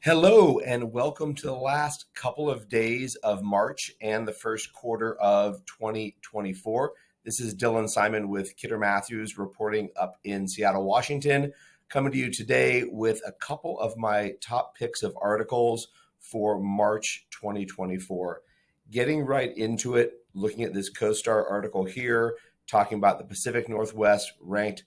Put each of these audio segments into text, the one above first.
Hello, and welcome to the last couple of days of March and the first quarter of 2024. This is Dylan Simon with Kidder Matthews reporting up in Seattle, Washington, coming to you today with a couple of my top picks of articles for March 2024. Getting right into it, looking at this CoStar article here, talking about the Pacific Northwest ranked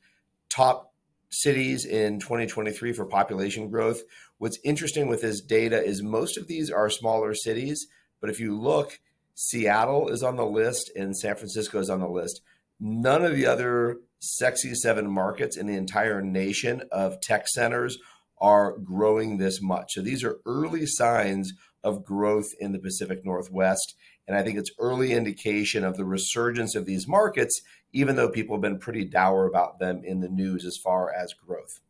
top cities in 2023 for population growth. What's interesting with this data is most of these are smaller cities, but if you look, Seattle is on the list and San Francisco is on the list. None of the other sexy 7 markets in the entire nation of tech centers are growing this much. So these are early signs of growth in the Pacific Northwest. And I think it's early indication of the resurgence of these markets, even though people have been pretty dour about them in the news as far as growth.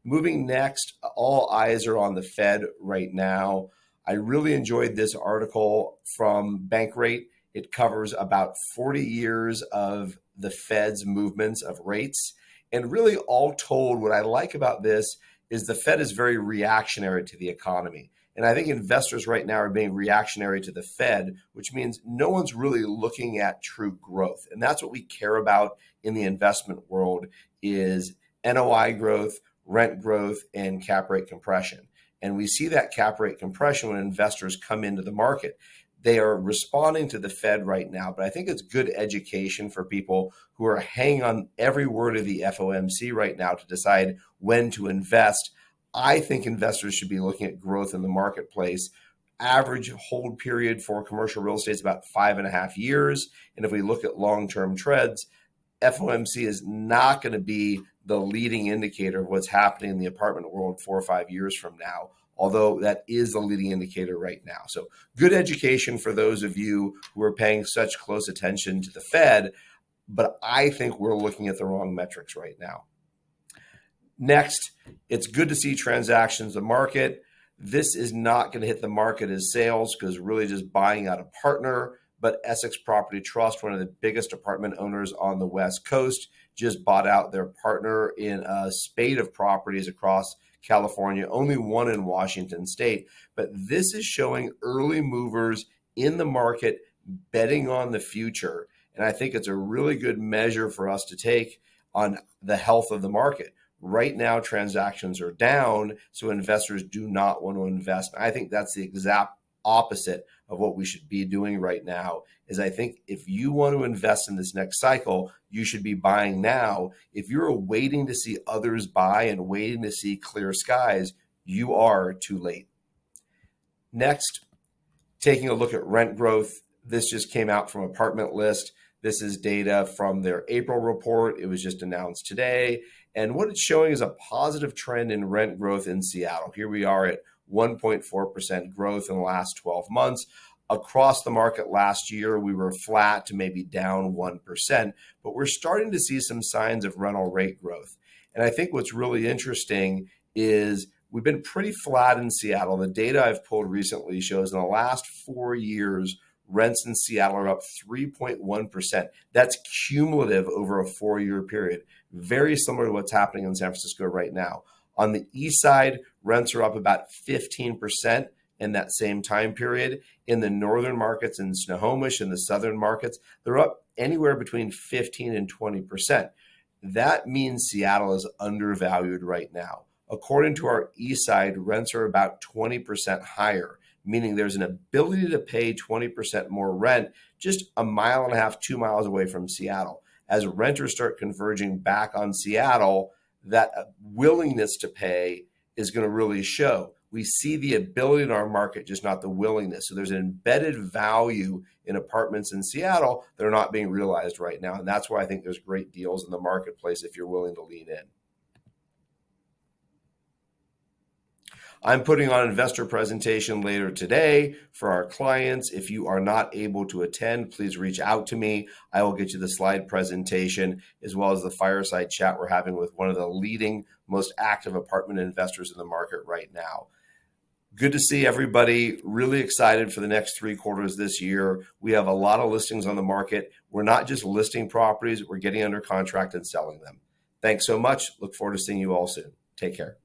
Moving next, all eyes are on the Fed right now. I really enjoyed this article from Bankrate. It covers about 40 years of the Fed's movements of rates. And really, all told, what I like about this is the Fed is very reactionary to the economy. And I think investors right now are being reactionary to the Fed, which means no one's really looking at true growth. And that's what we care about in the investment world is NOI growth, rent growth, and cap rate compression. And we see that cap rate compression when investors come into the market. They are responding to the Fed right now, but I think it's good education for people who are hanging on every word of the FOMC right now to decide when to invest. I think investors should be looking at growth in the marketplace. Average hold period for commercial real estate is about 5.5 years. And if we look at long-term trends, FOMC is not going to be the leading indicator of what's happening in the apartment world 4 or 5 years from now, although that is the leading indicator right now. So good education for those of you who are paying such close attention to the Fed, but I think we're looking at the wrong metrics right now. Next, it's good to see transactions in the market. This is not going to hit the market as sales because really just buying out a partner, but Essex Property Trust, one of the biggest apartment owners on the West Coast, just bought out their partner in a spate of properties across California, only one in Washington state. But this is showing early movers in the market betting on the future. And I think it's a really good measure for us to take on the health of the market. Right now, transactions are down, so investors do not want to invest. I think that's the exact opposite of what we should be doing right now. Is I think if you want to invest in this next cycle, you should be buying now. If you're waiting to see others buy and waiting to see clear skies, you are too late. Next, taking a look at rent growth. This just came out from Apartment List. This is data from their April report. It was just announced today. And what it's showing is a positive trend in rent growth in Seattle. Here we are at 1.4% growth in the last 12 months. Across the market last year, we were flat to maybe down 1%, but we're starting to see some signs of rental rate growth. And I think what's really interesting is we've been pretty flat in Seattle. The data I've pulled recently shows in the last 4 years, rents in Seattle are up 3.1%. That's cumulative over a 4-year period. Very similar to what's happening in San Francisco right now. On the east side, rents are up about 15% in that same time period. In the northern markets, in Snohomish, in the southern markets, they're up anywhere between 15 and 20%. That means Seattle is undervalued right now. According to our east side, rents are about 20% higher, meaning there's an ability to pay 20% more rent just a mile and a half, 2 miles away from Seattle. As renters start converging back on Seattle, that willingness to pay is going to really show. We see the ability in our market, just not the willingness. So there's an embedded value in apartments in Seattle that are not being realized right now. And that's why I think there's great deals in the marketplace if you're willing to lean in. I'm putting on an investor presentation later today for our clients. If you are not able to attend, please reach out to me. I will get you the slide presentation as well as the fireside chat we're having with one of the leading, most active apartment investors in the market right now. Good to see everybody. Really excited for the next 3 quarters this year. We have a lot of listings on the market. We're not just listing properties, we're getting under contract and selling them. Thanks so much. Look forward to seeing you all soon. Take care.